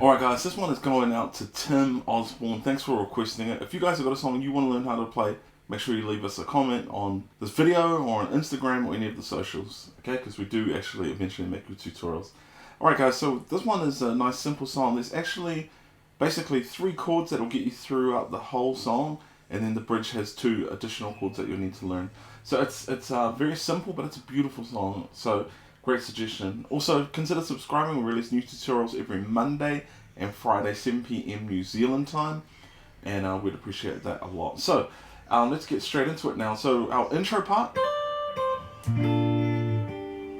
Alright guys, this one is going out to Tim Osborne. Thanks for requesting it. If you guys have got a song you want to learn how to play, make sure you leave us a comment on this video or on Instagram or any of the socials, okay? Because we do actually eventually make good tutorials. Alright guys, so this one is a nice simple song. There's actually basically 3 chords that will get you throughout the whole song, and then the bridge has 2 additional chords that you'll need to learn. So it's very simple, but it's a beautiful song. So great suggestion. Also, consider subscribing. We release new tutorials every Monday and Friday, 7 PM New Zealand time, and we'd appreciate that a lot. So, let's get straight into it now. So, our intro part.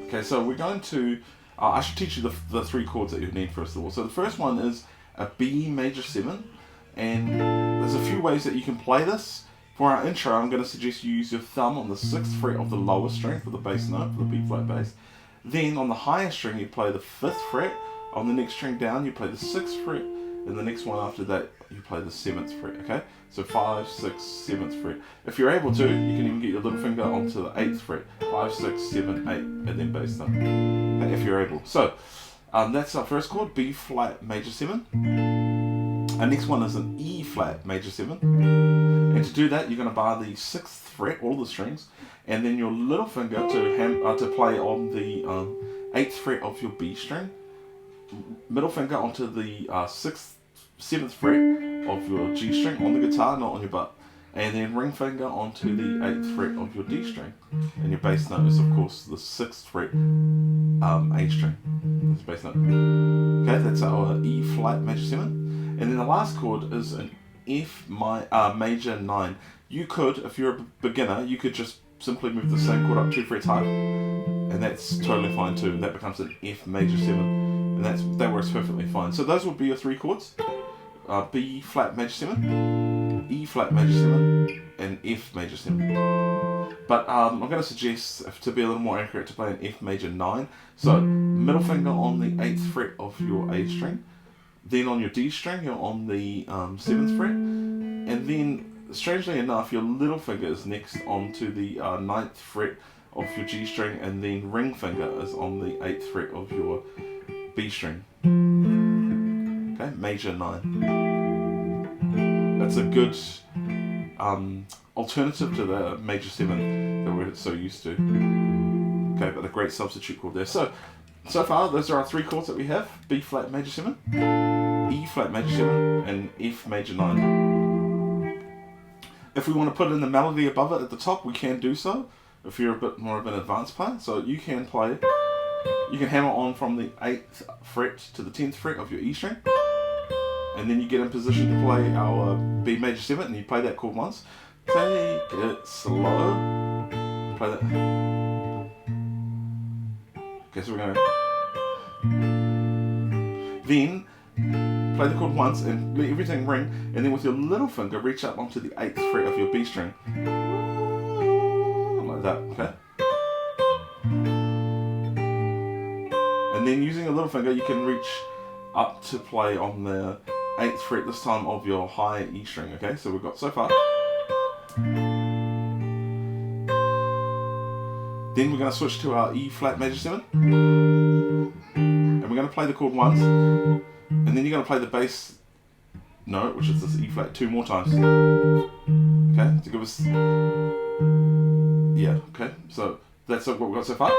Okay, so we're going to, I should teach you the 3 chords that you need first of all. So the first one is a B major 7, and there's a few ways that you can play this. For our intro, I'm going to suggest you use your thumb on the 6th fret of the lower string for the bass note, for the B flat bass. Then on the higher string, you play the 5th fret. On the next string down, you play the 6th fret. And the next one after that, you play the 7th fret, okay? So 5, 6, 7th fret. If you're able to, you can even get your little finger onto the 8th fret. 5, 6, 7, 8, and then bass note, okay, if you're able. So, that's our first chord, B flat major 7. Our next one is an E flat major 7. And to do that, you're going to bar the 6th fret, all the strings, and then your little finger to play on the 8th fret of your B string, middle finger onto the 7th fret of your G string on the guitar, not on your butt, and then ring finger onto the 8th fret of your D string, and your bass note is of course the 6th fret A string. That's the bass note. Okay, that's our E flat major 7, and then the last chord is an F major 9. You could, if you're a beginner, you could just simply move the same chord up 2 frets higher, and that's totally fine too. That becomes an F major 7, and that works perfectly fine. So those would be your 3 chords: B flat major 7, E flat major 7, and F major 7. But I'm going to suggest, to be a little more accurate, to play an F major 9. So middle finger on the 8th fret of your A string, then on your D string you're on the 7th fret, and then strangely enough, your little finger is next onto the 9th fret of your G string, and then ring finger is on the 8th fret of your B string. Okay, major 9. That's a good alternative to the major 7 that we're so used to. Okay, but a great substitute chord there. So far, those are our 3 chords that we have: B flat major 7, E flat major 7, and F major 9. If we want to put in the melody above it at the top, we can do so, if you're a bit more of an advanced player. So you can hammer on from the 8th fret to the 10th fret of your E string, and then you get in position to play our B major 7, and you play that chord once. Take it slow. Play that. Okay, so we're going to... Then play the chord once and let everything ring, and then with your little finger reach up onto the 8th fret of your B string, like that, okay? And then using a little finger you can reach up to play on the 8th fret this time of your high E string, okay? So we've got so far. Then we're going to switch to our E flat major 7, and we're going to play the chord once, and then you're going to play the bass note, which is this E flat, 2 more times. Okay, to give us, yeah, okay, so that's what we've got so far.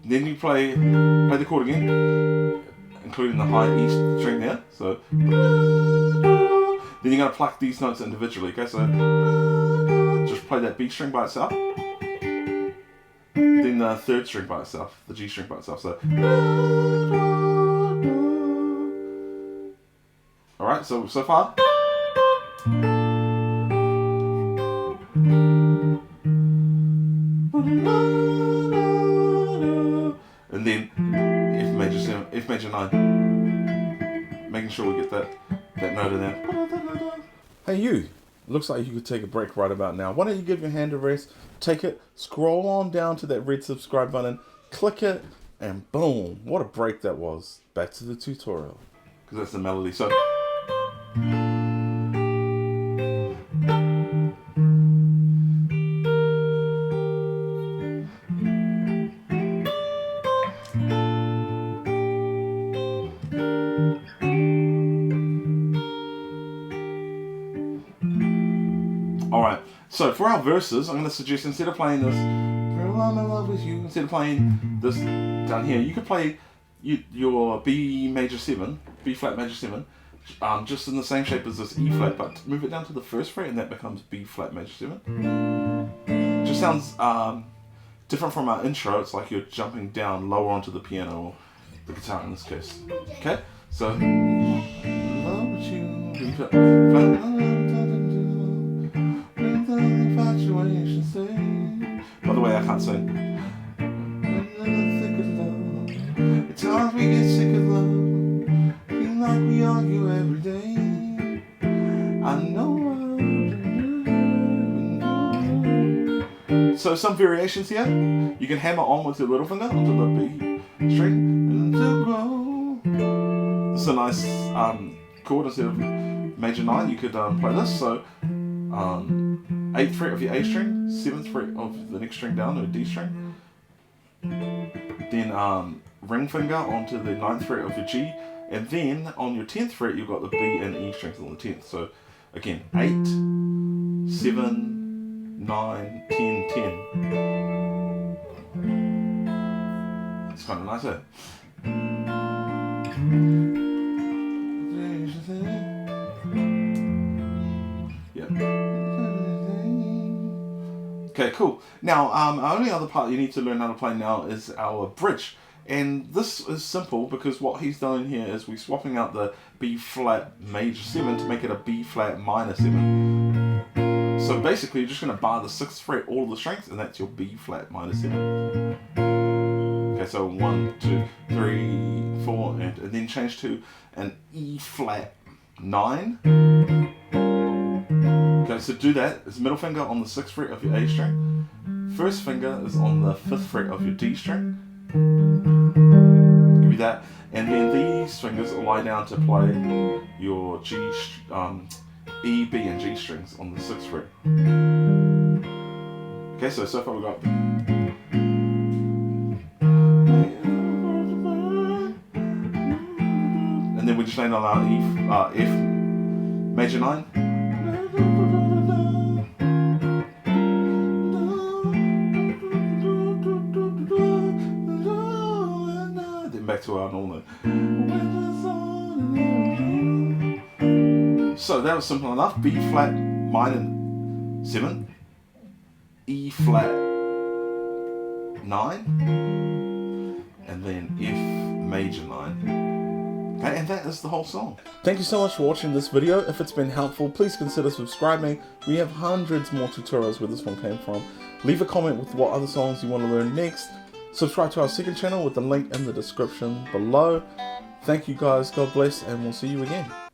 Then you play the chord again, including the high E string there. So then you're going to pluck these notes individually. Okay, so just play that B string by itself, then the 3rd string by itself, the G string by itself. So Alright, so far. And then F major 7, F major 9. Making sure we get that note in there. Hey you, looks like you could take a break right about now. Why don't you give your hand a rest, take it, scroll on down to that red subscribe button, click it, and boom, what a break that was. Back to the tutorial. Because that's the melody, so. Alright, so for our verses, I'm going to suggest instead of playing this, I'm in love with you, instead of playing this down here, you could play your B major 7, B flat major 7, just in the same shape as this E flat, but move it down to the first fret and that becomes B flat major 7. Just sounds different from our intro. It's like you're jumping down lower onto the piano or the guitar in this case. Okay, so love with you, B flat, by the way, I can't sing. It's hard we get sick of love. Feel like we argue every day. I know. So some variations here. You can hammer on with your little finger onto the B string and to grow. This is a nice chord instead of major 9. You could play this. So 8th fret of your A string, 7th fret of the next string down, or D string. Then ring finger onto the 9th fret of your G, and then on your 10th fret you've got the B and E strings on the 10th. So again, 8, 7, 9, 10, 10. It's kind of nice, eh? Yeah. Okay, cool. Now, our only other part you need to learn how to play now is our bridge. And this is simple because what he's doing here is we're swapping out the B flat major 7 to make it a B flat minor 7. So basically you're just going to bar the 6th fret all of the strings and that's your B flat minor 7. Okay, so 1, 2, 3, 4, and then change to an E flat 9. Okay, so do that. It's middle finger on the 6th fret of your A string. First finger is on the 5th fret of your D string. Give you that. And then these fingers lie down to play your G, E, B, and G strings on the 6th fret. Okay, so far we've got. And then we just land on our F major 9. Back to our normal. So that was simple enough. B flat minor 7, E flat 9, and then F major 9. Okay, and that is the whole song. Thank you so much for watching this video. If it's been helpful, please consider subscribing. We have hundreds more tutorials where this one came from. Leave a comment with what other songs you want to learn next. Subscribe to our second channel with the link in the description below. Thank you guys, God bless, and we'll see you again.